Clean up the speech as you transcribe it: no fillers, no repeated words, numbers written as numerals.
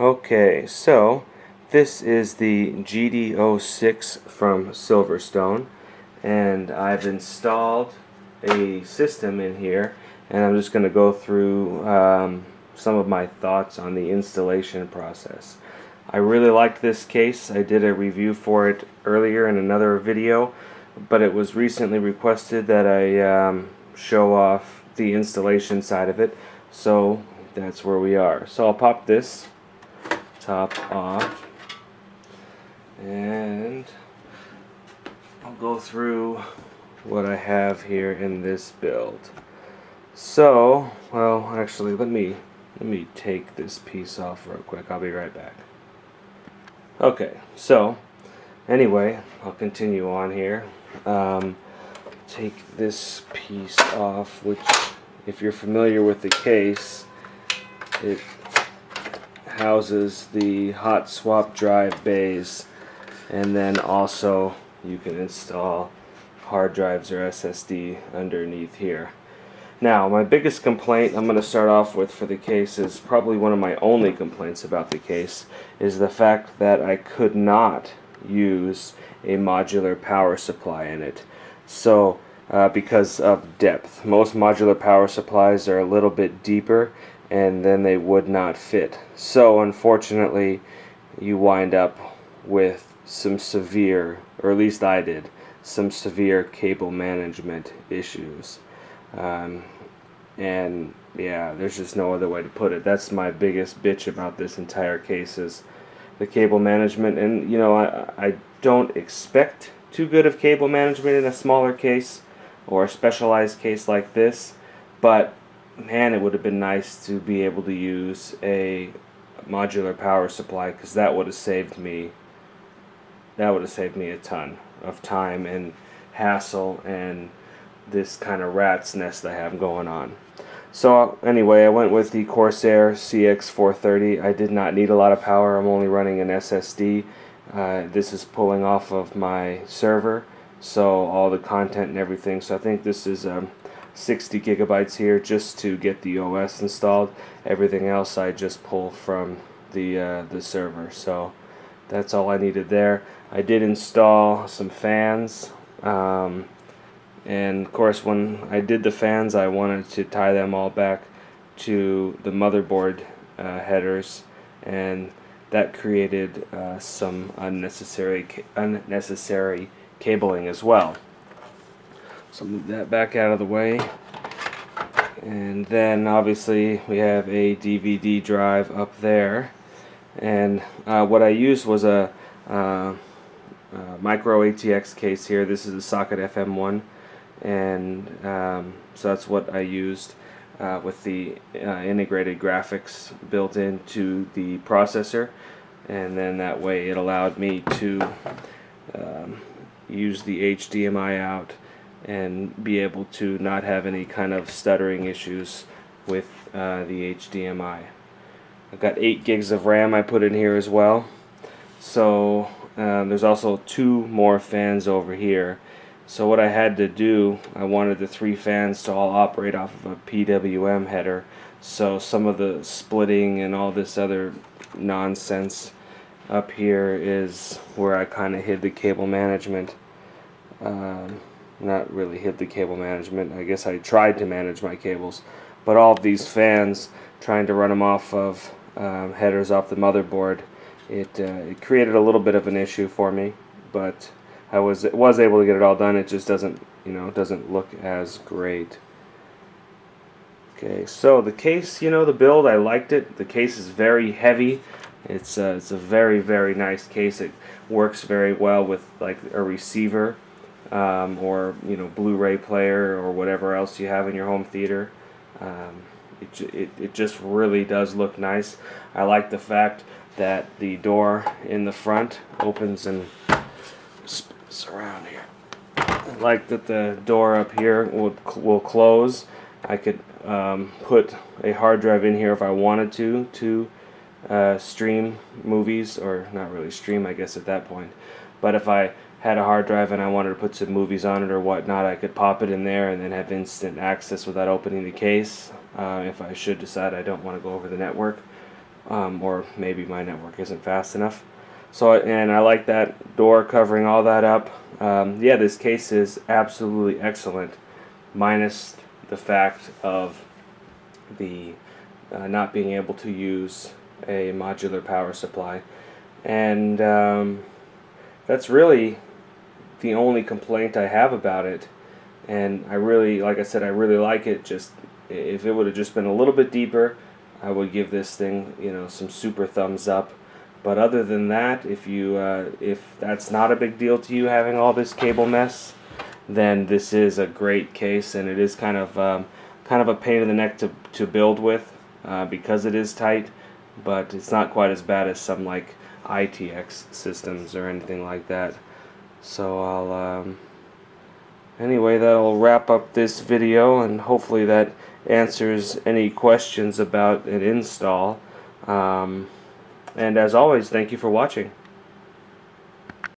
Okay, so this is the GD06 from Silverstone, and I've installed a system in here, and I'm just going to go through some of my thoughts on the installation process. I really liked this case. I did a review for it earlier in another video, but it was recently requested that I show off the installation side of it, so that's where we are. So I'll pop this top off and I'll go through what I have here in this build. So, well, actually let me take this piece off real quick. I'll be right back. Okay, so anyway, I'll continue on here. Take this piece off, which, if you're familiar with the case, it houses the hot swap drive bays, and then also you can install hard drives or SSD underneath here. Now, my biggest complaint I'm going to start off with for the case is probably one of my only complaints about the case, is the fact that I could not use a modular power supply in it. So because of depth. Most modular power supplies are a little bit deeper, and then they would not fit. So unfortunately, you wind up with some severe, or at least I did, some severe cable management issues. And yeah, there's just no other way to put it. That's my biggest bitch about this entire case, is the cable management. And you know, I don't expect too good of cable management in a smaller case or a specialized case like this, but man, it would have been nice to be able to use a modular power supply, because that would have saved me a ton of time and hassle and this kind of rat's nest I have going on. So anyway, I went with the Corsair CX430. I did not need a lot of power. I'm only running an SSD. This is pulling off of my server, so all the content and everything. So I think this is 60 gigabytes here just to get the OS installed. Everything else I just pull from the server. So that's all I needed there. I did install some fans, and of course when I did the fans, I wanted to tie them all back to the motherboard headers, and that created some unnecessary cabling as well. So move that back out of the way, and then obviously we have a DVD drive up there, and what I used was a micro ATX case here. This is a socket FM1, and so that's what I used with the integrated graphics built into the processor, and then that way it allowed me to use the HDMI out and be able to not have any kind of stuttering issues with the HDMI. I've got 8 gigs of RAM I put in here as well. So there's also 2 more fans over here. So what I had to do, I wanted the 3 fans to all operate off of a PWM header. So some of the splitting and all this other nonsense up here is where I kind of hid the cable management. Not really hid the cable management. I guess I tried to manage my cables, but all of these fans, trying to run them off of headers off the motherboard, it created a little bit of an issue for me, but I was able to get it all done. It just doesn't, you know, doesn't look as great. Okay, so the case, you know, the build, I liked it. The case is very heavy. It's a very, very nice case. It works very well with like a receiver, or you know, Blu-ray player or whatever else you have in your home theater. It just really does look nice. I like the fact that the door in the front opens and spins around here. I like that the door up here will close. I could put a hard drive in here if I wanted to stream movies, or not really stream, I guess, at that point. But if I had a hard drive and I wanted to put some movies on it or whatnot, I could pop it in there and then have instant access without opening the case, if I should decide I don't want to go over the network. or maybe my network isn't fast enough. So, and I like that door covering all that up. Yeah, this case is absolutely excellent, minus the fact of the not being able to use a modular power supply. And that's really the only complaint I have about it. And I really, like I said, I really like it. Just if it would have just been a little bit deeper, I would give this thing, you know, some super thumbs up. But other than that, if that's not a big deal to you having all this cable mess, then this is a great case, and it is kind of a pain in the neck to build with because it is tight. But it's not quite as bad as some like ITX systems or anything like that. So I'll anyway, that'll wrap up this video, and hopefully that answers any questions about an install. And as always, thank you for watching.